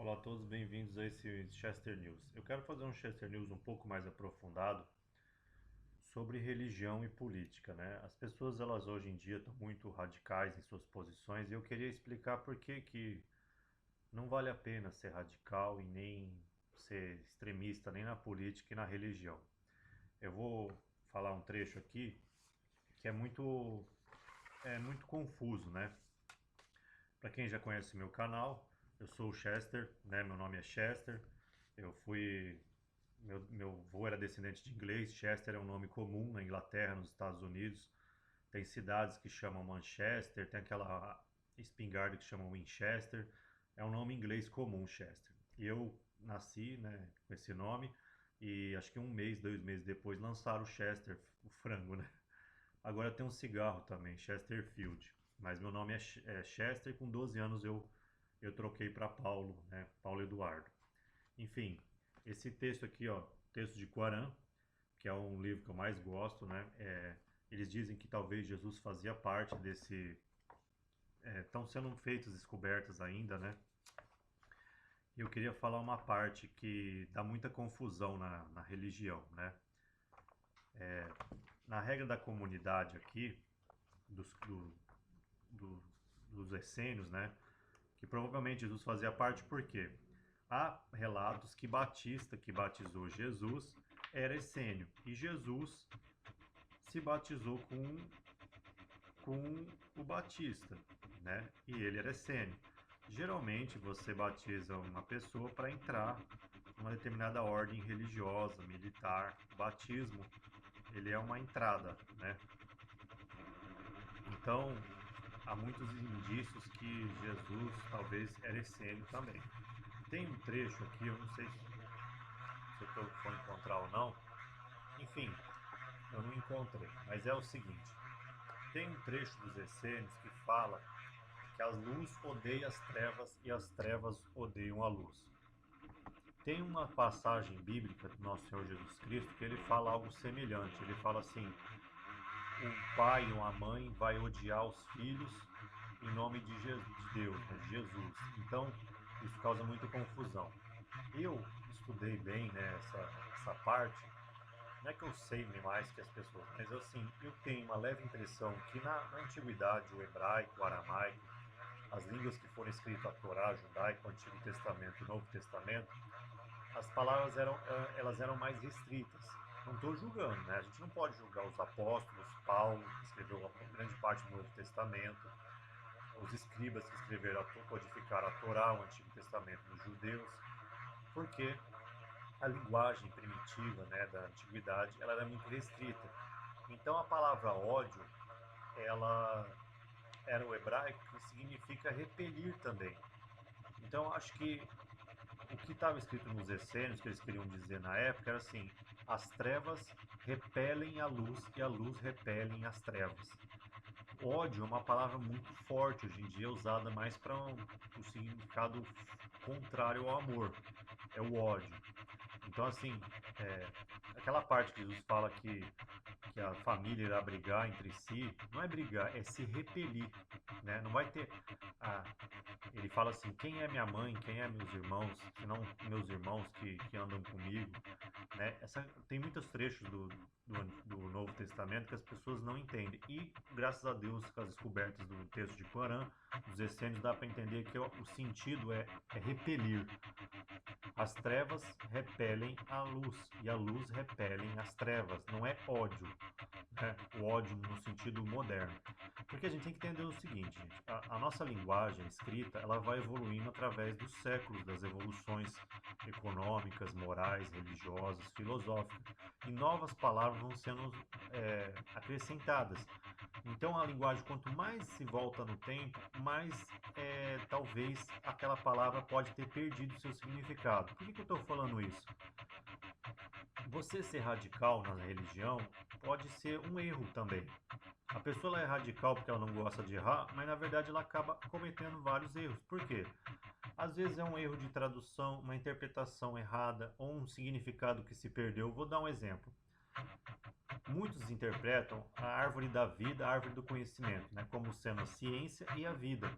Olá a todos, bem-vindos a esse Chester News. Eu quero fazer um Chester News um pouco mais aprofundado sobre religião e política, né? As pessoas, elas hoje em dia estão muito radicais em suas posições e eu queria explicar por que que não vale a pena ser radical e nem ser extremista nem na política e na religião. Eu vou falar um trecho aqui que é muito confuso, né? Para quem já conhece meu canal, eu sou o Chester, né? Meu nome é Chester. Eu fui meu avô era descendente de inglês. Chester é um nome comum na Inglaterra, nos Estados Unidos. Tem cidades que chamam Manchester, tem aquela espingarda que chama Winchester. É um nome inglês comum, Chester. E eu nasci, né, com esse nome e acho que um mês, 2 meses depois lançaram o Chester, o frango, né? Agora tem um cigarro também, Chesterfield. Mas meu nome é Chester e com 12 anos eu troquei para Paulo, né? Paulo Eduardo. Enfim, esse texto aqui, ó, texto de Corã, que é um livro que eu mais gosto, né? Eles dizem que talvez Jesus fazia parte desse. Estão sendo feitas descobertas ainda, né? E eu queria falar uma parte que dá muita confusão na religião, né? Na regra da comunidade aqui, dos, do, do, dos essênios, né? Que provavelmente Jesus fazia parte porque há relatos que Batista, que batizou Jesus, era essênio. E Jesus se batizou com o Batista, né? E ele era essênio. Geralmente você batiza uma pessoa para entrar numa determinada ordem religiosa, militar. O batismo, ele é uma entrada, né? Então, há muitos indícios que Jesus talvez era essênio também. Tem um trecho aqui, eu não sei se eu vou encontrar ou não. Enfim, eu não encontrei, mas é o seguinte: tem um trecho dos essênios que fala que a luz odeia as trevas e as trevas odeiam a luz. Tem uma passagem bíblica do nosso Senhor Jesus Cristo que ele fala algo semelhante. Ele fala assim: o pai ou a mãe vai odiar os filhos em nome de Deus, né, de Jesus. Então, isso causa muita confusão. Eu estudei bem, né, essa parte. Não é que eu sei mais que as pessoas, mas assim, eu tenho uma leve impressão que na antiguidade, o hebraico, o aramaico, as línguas que foram escritas, a Torá, judaico, o Antigo Testamento e o Novo Testamento, as palavras elas eram mais restritas. Não estou julgando, né? A gente não pode julgar os apóstolos, Paulo, que escreveu a grande parte do Novo Testamento, os escribas que escreveram, codificaram a Torá, o Antigo Testamento dos judeus, porque a linguagem primitiva, né, da antiguidade, ela era muito restrita. Então a palavra ódio, ela era o hebraico que significa repelir também. Então acho que o que estava escrito nos essênios, que eles queriam dizer na época, era assim: as trevas repelem a luz e a luz repelem as trevas. Ódio é uma palavra muito forte hoje em dia, usada mais para um significado contrário ao amor. É o ódio. Então, assim, é, aquela parte que Jesus fala que a família irá brigar entre si, não é brigar, é se repelir, né? Não vai ter. Ah, ele fala assim: quem é minha mãe, quem é meus irmãos, se não meus irmãos que andam comigo, né? Tem muitos trechos do Novo Testamento que as pessoas não entendem. E, graças a Deus, com as descobertas do texto de Corã, dos essênios, dá para entender que o sentido é repelir. As trevas repelem a luz e a luz repelem as trevas. Não é ódio, né? O ódio no sentido moderno. Porque a gente tem que entender o seguinte, gente, a nossa linguagem escrita, ela vai evoluindo através dos séculos, das evoluções econômicas, morais, religiosas, filosóficas, e novas palavras vão sendo acrescentadas. Então a linguagem, quanto mais se volta no tempo, mais talvez aquela palavra pode ter perdido seu significado. Por que eu estou falando isso? Você ser radical na religião pode ser um erro também. A pessoa ela é radical porque ela não gosta de errar, mas na verdade ela acaba cometendo vários erros. Por quê? Às vezes é um erro de tradução, uma interpretação errada ou um significado que se perdeu. Vou dar um exemplo. Muitos interpretam a árvore da vida, a árvore do conhecimento, né, como sendo a ciência e a vida.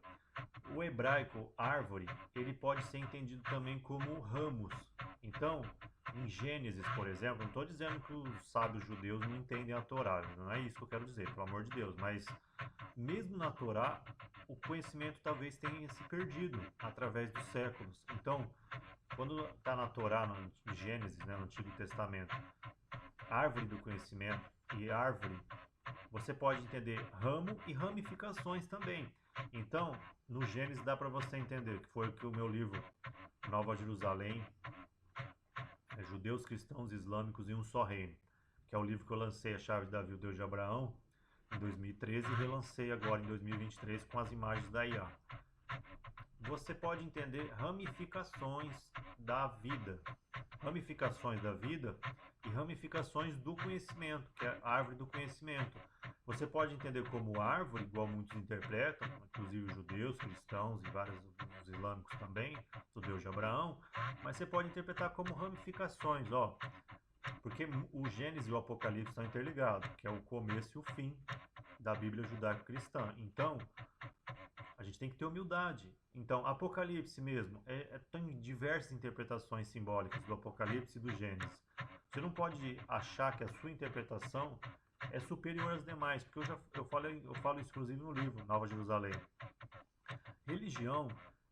O hebraico árvore, ele pode ser entendido também como ramos. Então, em Gênesis, por exemplo, não estou dizendo que os sábios judeus não entendem a Torá, não é isso que eu quero dizer, pelo amor de Deus, mas mesmo na Torá, o conhecimento talvez tenha se perdido através dos séculos. Então, quando está na Torá, no Gênesis, né, no Antigo Testamento, árvore do conhecimento e árvore, você pode entender ramo e ramificações também. Então, no Gênesis dá para você entender, que foi o que o meu livro Nova Jerusalém, Judeus, Cristãos e Islâmicos em um Só Reino, que é o livro que eu lancei, A Chave de Davi, o Deus de Abraão, em 2013 e relancei agora em 2023 com as imagens da IA. Você pode entender ramificações da vida. Ramificações da vida e ramificações do conhecimento, que é a árvore do conhecimento. Você pode entender como árvore, igual muitos interpretam, inclusive os judeus, cristãos e vários os islâmicos também, o Deus de Abraão, mas você pode interpretar como ramificações, ó, porque o Gênesis e o Apocalipse estão interligados, que é o começo e o fim da Bíblia judaico-cristã. Então, a gente tem que ter humildade. Então, Apocalipse mesmo, tem diversas interpretações simbólicas do Apocalipse e do Gênesis. Você não pode achar que a sua interpretação é superior às demais, porque eu falo isso inclusive no livro Nova Jerusalém. Religião,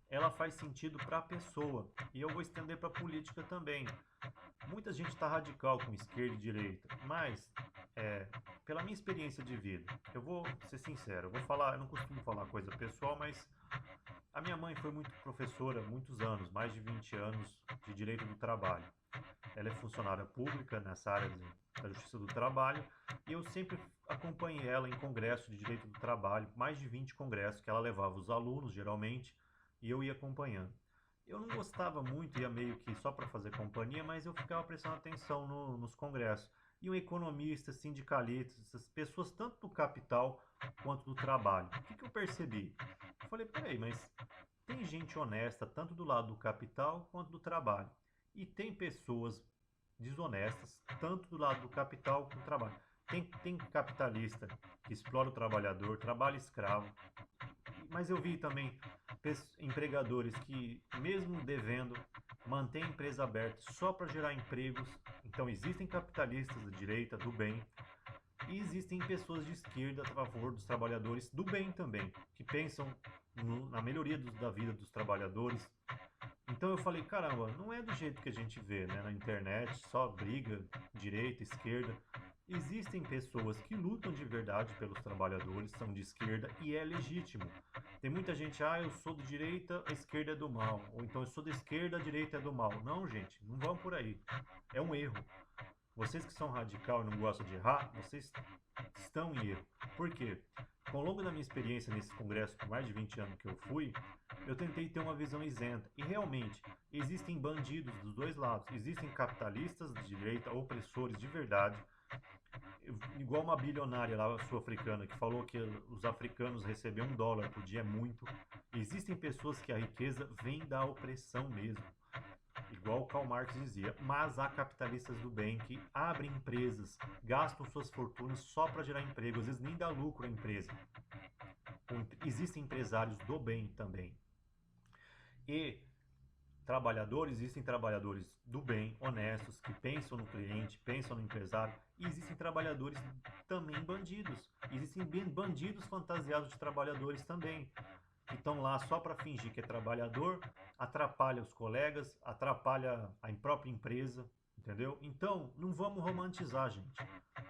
ela faz sentido para a pessoa, e eu vou estender para a política também. Muita gente está radical com esquerda e direita, mas pela minha experiência de vida, eu vou ser sincero, eu não costumo falar coisa pessoal, mas a minha mãe foi muito professora, muitos anos, mais de 20 anos de direito do trabalho. Ela é funcionária pública nessa área da Justiça do Trabalho e eu sempre acompanhei ela em congressos de direito do trabalho, mais de 20 congressos que ela levava os alunos, geralmente, e eu ia acompanhando. Eu não gostava muito, ia meio que só para fazer companhia, mas eu ficava prestando atenção nos congressos. E um economista, sindicalistas, pessoas tanto do capital quanto do trabalho. O que eu percebi? Eu falei, peraí, mas tem gente honesta tanto do lado do capital quanto do trabalho. E tem pessoas desonestas tanto do lado do capital quanto do trabalho. Tem capitalista que explora o trabalhador, trabalha escravo. Mas eu vi também empregadores que, mesmo devendo, mantêm a empresa aberta só para gerar empregos. Então existem capitalistas da direita, do bem, e existem pessoas de esquerda a favor dos trabalhadores do bem também, que pensam na melhoria da vida dos trabalhadores. Então eu falei, caramba, não é do jeito que a gente vê, né, na internet, só briga, direita, esquerda. Existem pessoas que lutam de verdade pelos trabalhadores, são de esquerda e é legítimo. Tem muita gente, eu sou de direita, a esquerda é do mal. Ou então eu sou da esquerda, a direita é do mal. Não, gente, não vão por aí. É um erro. Vocês que são radical e não gostam de errar, vocês estão em erro. Por quê? Ao longo da minha experiência nesse congresso, por mais de 20 anos que eu fui, eu tentei ter uma visão isenta. E realmente, existem bandidos dos dois lados. Existem capitalistas de direita, opressores de verdade, igual uma bilionária lá sul-africana que falou que os africanos receber $1 por dia é muito. Existem pessoas que a riqueza vem da opressão mesmo, igual Karl Marx dizia, mas há capitalistas do bem que abrem empresas, gastam suas fortunas só para gerar emprego, às vezes nem dá lucro à empresa. Existem empresários do bem também. E existem trabalhadores do bem, honestos, que pensam no cliente, pensam no empresário, e existem trabalhadores também bandidos. Existem bandidos fantasiados de trabalhadores também, que estão lá só para fingir que é trabalhador, atrapalha os colegas, atrapalha a própria empresa, entendeu? Então, não vamos romantizar, gente.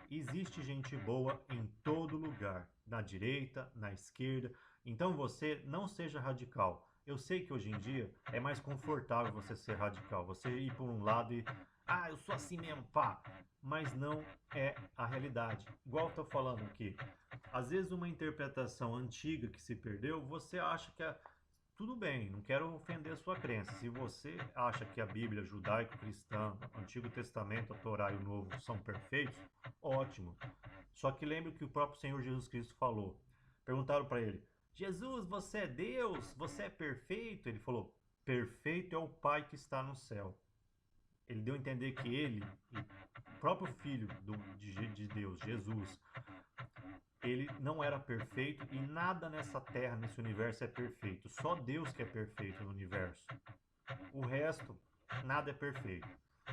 Existe gente boa em todo lugar, na direita, na esquerda. Então você não seja radical. Eu sei que hoje em dia é mais confortável você ser radical, você ir por um lado e, eu sou assim mesmo, pá. Mas não é a realidade. Igual eu tô falando aqui, às vezes uma interpretação antiga que se perdeu, você acha que tudo bem, não quero ofender a sua crença. Se você acha que a Bíblia judaico-cristã, o Antigo Testamento, a Torá e o Novo são perfeitos, ótimo. Só que lembre que o próprio Senhor Jesus Cristo falou. Perguntaram para ele, Jesus, você é Deus? Você é perfeito? Ele falou, perfeito é o Pai que está no céu. ele deu a entender que ele, o próprio Filho de Deus, Jesus, ele não era perfeito e nada nessa terra, nesse universo é perfeito. Só Deus que é perfeito no universo. O resto, nada é perfeito.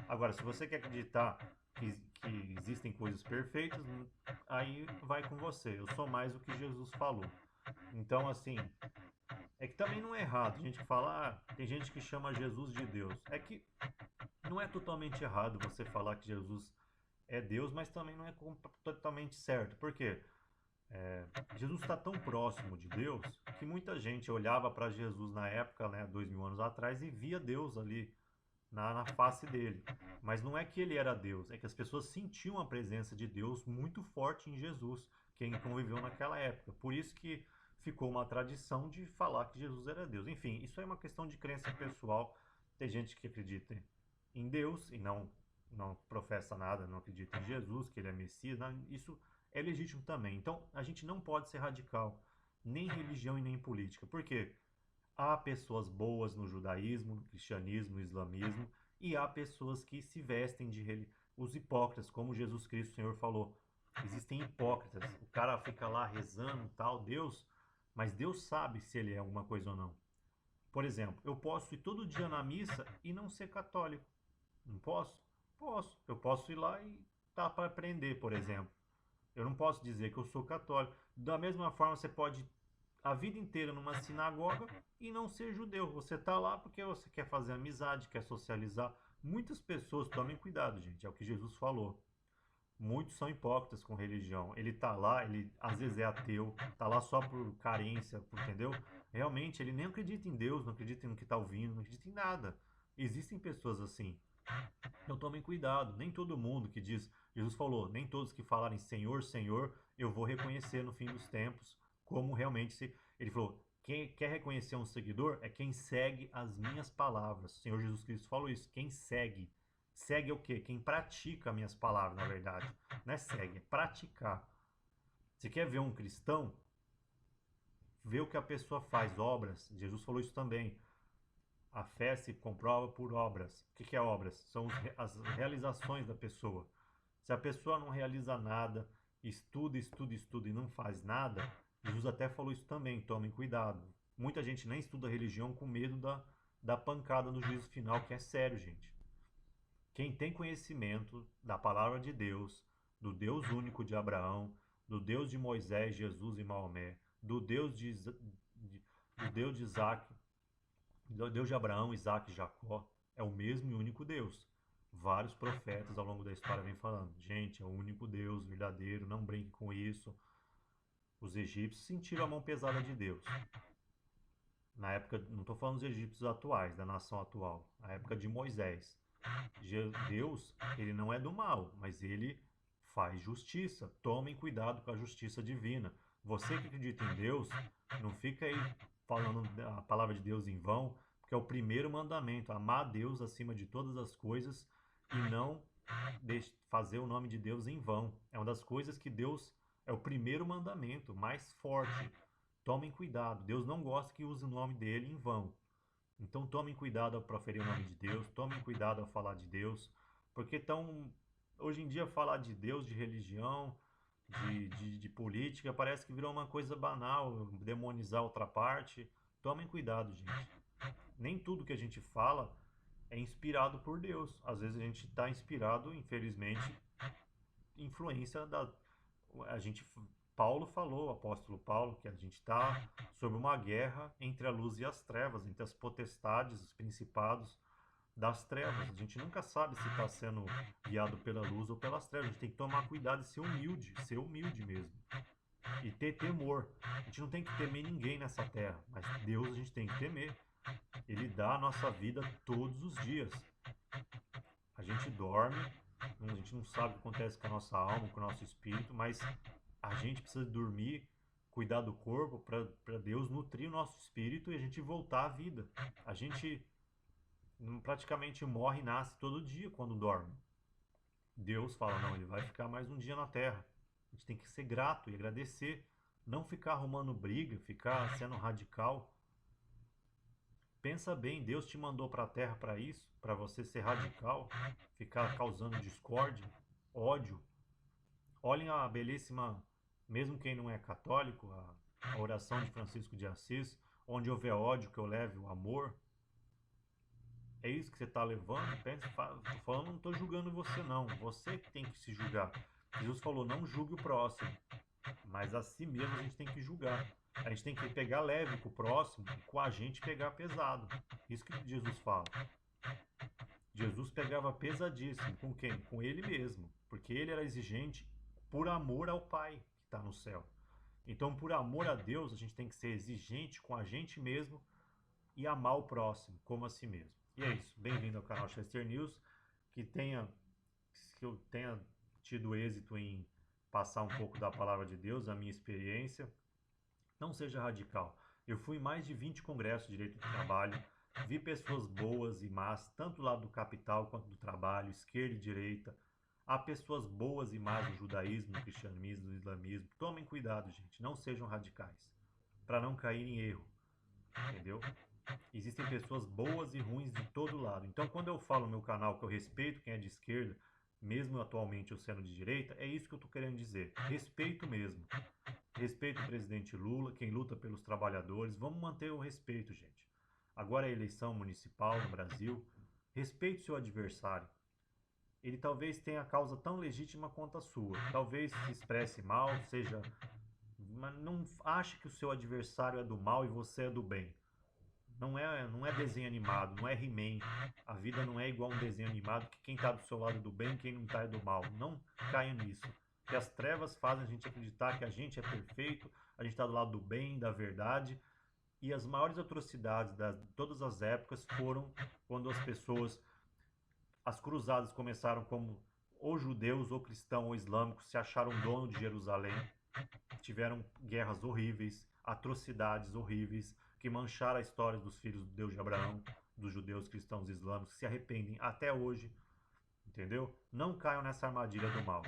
Agora, se você quer acreditar que existem coisas perfeitas, aí vai com você. Eu sou mais o que Jesus falou. Então, assim, é que também não é errado. A gente fala, tem gente que chama Jesus de Deus. É que não é totalmente errado você falar que Jesus é Deus, mas também não é totalmente certo. Por quê? Jesus está tão próximo de Deus que muita gente olhava para Jesus na época, né, 2000 anos atrás, e via Deus ali na face dele. Mas não é que ele era Deus, é que as pessoas sentiam a presença de Deus muito forte em Jesus, quem conviveu naquela época. Por isso que ficou uma tradição de falar que Jesus era Deus. Enfim, isso é uma questão de crença pessoal. Tem gente que acredita em Deus e não professa nada, não acredita em Jesus, que ele é Messias. Não, isso é legítimo também. Então, a gente não pode ser radical, nem religião e nem política. Por quê? Há pessoas boas no judaísmo, no cristianismo, no islamismo, e há pessoas que se vestem de os hipócritas, como Jesus Cristo, o Senhor falou. Existem hipócritas. O cara fica lá rezando, tal, Deus, mas Deus sabe se ele é alguma coisa ou não. Por exemplo, eu posso ir todo dia na missa e não ser católico. Não posso? Posso. Eu posso ir lá e tá para aprender, por exemplo. Eu não posso dizer que eu sou católico. Da mesma forma, você pode a vida inteira numa sinagoga e não ser judeu. Você está lá porque você quer fazer amizade, quer socializar. Muitas pessoas, tomem cuidado, gente, é o que Jesus falou. Muitos são hipócritas com religião. Ele está lá, ele às vezes é ateu, está lá só por carência, entendeu? Realmente, ele nem acredita em Deus, não acredita no que está ouvindo, não acredita em nada. Existem pessoas assim. Então tomem cuidado, nem todo mundo que diz, Jesus falou, nem todos que falarem Senhor, Senhor, eu vou reconhecer no fim dos tempos, como realmente se. Ele falou, quem quer reconhecer um seguidor é quem segue as minhas palavras. O Senhor Jesus Cristo falou isso, quem segue. Segue é o quê? Quem pratica as minhas palavras, na verdade. Não é segue, é praticar. Você quer ver um cristão? Vê o que a pessoa faz, obras. Jesus falou isso também. A fé se comprova por obras. O que é obras? São as realizações da pessoa. Se a pessoa não realiza nada, estuda, estuda, estuda e não faz nada, Jesus até falou isso também, tomem cuidado. Muita gente nem estuda religião com medo da pancada no juízo final, que é sério, gente. Quem tem conhecimento da palavra de Deus, do Deus único de Abraão, do Deus de Moisés, Jesus e Maomé, do Deus do Deus de Isaac, o Deus de Abraão, Isaac e Jacó é o mesmo e único Deus. Vários profetas ao longo da história vêm falando, gente, é o único Deus verdadeiro, não brinque com isso. Os egípcios sentiram a mão pesada de Deus. Na época, não estou falando dos egípcios atuais, da nação atual, na época de Moisés. Deus, ele não é do mal, mas ele faz justiça. Tomem cuidado com a justiça divina. Você que acredita em Deus, não fica aí falando a palavra de Deus em vão, porque é o primeiro mandamento, amar a Deus acima de todas as coisas e não fazer o nome de Deus em vão. É uma das coisas que Deus é o primeiro mandamento, mais forte. Tomem cuidado, Deus não gosta que use o nome dele em vão. Então tomem cuidado ao proferir o nome de Deus, tomem cuidado ao falar de Deus, porque hoje em dia falar de Deus, de religião, de política, parece que virou uma coisa banal, demonizar outra parte. Tomem cuidado, gente. Nem tudo que a gente fala é inspirado por Deus. Às vezes a gente está inspirado, infelizmente, influência da. A gente Paulo falou, o apóstolo Paulo, que a gente está sob uma guerra entre a luz e as trevas, entre as potestades, os principados das trevas. A gente nunca sabe se está sendo guiado pela luz ou pelas trevas. A gente tem que tomar cuidado e ser humilde mesmo. E ter temor. A gente não tem que temer ninguém nessa terra, mas Deus a gente tem que temer. Ele dá a nossa vida todos os dias. A gente dorme, a gente não sabe o que acontece com a nossa alma, com o nosso espírito, mas a gente precisa dormir, cuidar do corpo para Deus nutrir o nosso espírito e a gente voltar à vida. A gente praticamente morre e nasce todo dia quando dorme. Deus fala, não, ele vai ficar mais um dia na terra. A gente tem que ser grato e agradecer, não ficar arrumando briga, ficar sendo radical. Pensa bem, Deus te mandou para a terra para isso, para você ser radical, ficar causando discórdia, ódio. Olhem a belíssima, mesmo quem não é católico, a oração de Francisco de Assis, onde houver ódio que eu leve o amor. É isso que você está levando? Pensa, tô falando, não estou julgando você não. Você que tem que se julgar. Jesus falou, não julgue o próximo, mas a si mesmo a gente tem que julgar. A gente tem que pegar leve com o próximo e com a gente pegar pesado. Isso que Jesus fala. Jesus pegava pesadíssimo. Com quem? Com ele mesmo. Porque ele era exigente por amor ao Pai que está no céu. Então, por amor a Deus, a gente tem que ser exigente com a gente mesmo e amar o próximo como a si mesmo. E é isso. Bem-vindo ao canal Chester News. Que eu tenha tido êxito em passar um pouco da palavra de Deus, a minha experiência. Não seja radical. Eu fui em mais de 20 congressos de direito do trabalho, vi pessoas boas e más, tanto do lado do capital quanto do trabalho, esquerda e direita. Há pessoas boas e más no judaísmo, no cristianismo, no islamismo. Tomem cuidado, gente, não sejam radicais, para não cair em erro, entendeu? Existem pessoas boas e ruins de todo lado. Então, quando eu falo no meu canal que eu respeito quem é de esquerda, mesmo atualmente eu sendo de direita, é isso que eu estou querendo dizer. Respeito mesmo. Respeito o presidente Lula, quem luta pelos trabalhadores. Vamos manter o respeito, gente. Agora é eleição municipal no Brasil. Respeite seu adversário. Ele talvez tenha a causa tão legítima quanto a sua. Talvez se expresse mal, seja... Mas não ache que o seu adversário é do mal e você é do bem. Não é desenho animado, não é He-Man. A vida não é igual um desenho animado que quem está do seu lado é do bem e quem não está é do mal. Não caia nisso. Que as trevas fazem a gente acreditar que a gente é perfeito, a gente está do lado do bem, da verdade. E as maiores atrocidades de todas as épocas foram quando as pessoas, as cruzadas começaram como ou judeus, ou cristãos, ou islâmicos, se acharam dono de Jerusalém. Tiveram guerras horríveis, atrocidades horríveis, que mancharam a história dos filhos do Deus de Abraão, dos judeus, cristãos e islâmicos, que se arrependem até hoje, entendeu? Não caiam nessa armadilha do mal.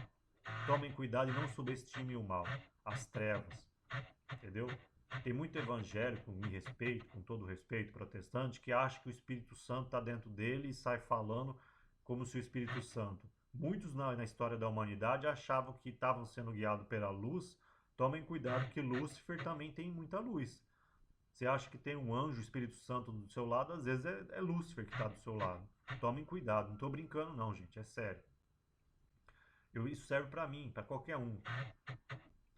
Tomem cuidado e não subestimem o mal, as trevas, entendeu? Tem muito evangélico, me respeito, com todo respeito, protestante, que acha que o Espírito Santo está dentro dele e sai falando como se o Espírito Santo. Muitos na história da humanidade achavam que estavam sendo guiados pela luz. Tomem cuidado que Lúcifer também tem muita luz. Você acha que tem um anjo, o Espírito Santo do seu lado, às vezes é Lúcifer que está do seu lado. Tomem cuidado, não estou brincando não, gente, é sério. Isso serve para mim, para qualquer um.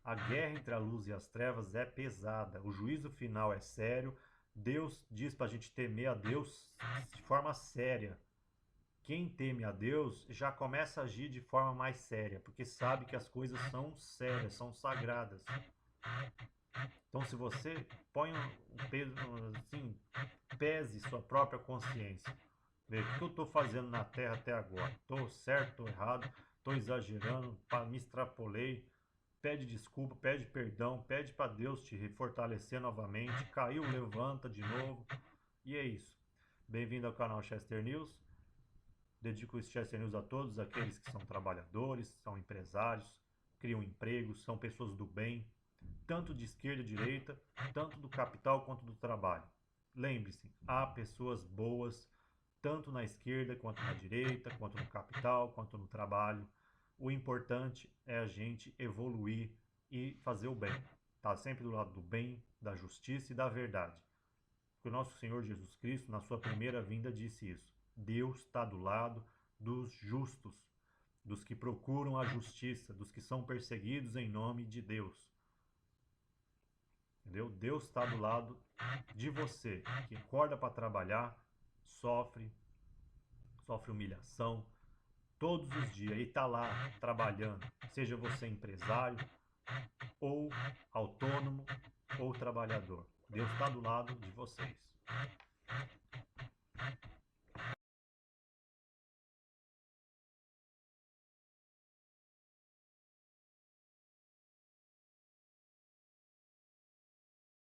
A guerra entre a luz e as trevas é pesada, o juízo final é sério. Deus diz para a gente temer a Deus de forma séria. Quem teme a Deus já começa a agir de forma mais séria, porque sabe que as coisas são sérias, são sagradas. Então, se você põe um peso, assim, pese sua própria consciência. Veja, o que eu estou fazendo na Terra até agora? Estou certo, estou errado, estou exagerando, me extrapolei. Pede desculpa, pede perdão, pede para Deus te fortalecer novamente. Caiu, levanta de novo. E é isso. Bem-vindo ao canal Chester News. Dedico esse Chester News a todos aqueles que são trabalhadores, são empresários, criam empregos, são pessoas do bem, tanto de esquerda e direita, tanto do capital quanto do trabalho. Lembre-se, há pessoas boas, tanto na esquerda quanto na direita, quanto no capital, quanto no trabalho. O importante é a gente evoluir e fazer o bem. Tá sempre do lado do bem, da justiça e da verdade. Porque o nosso Senhor Jesus Cristo, na sua primeira vinda, disse isso. Deus está do lado dos justos, dos que procuram a justiça, dos que são perseguidos em nome de Deus. Entendeu? Deus está do lado de você, que acorda para trabalhar, sofre humilhação todos os dias e está lá trabalhando, seja você empresário, ou autônomo, ou trabalhador. Deus está do lado de vocês.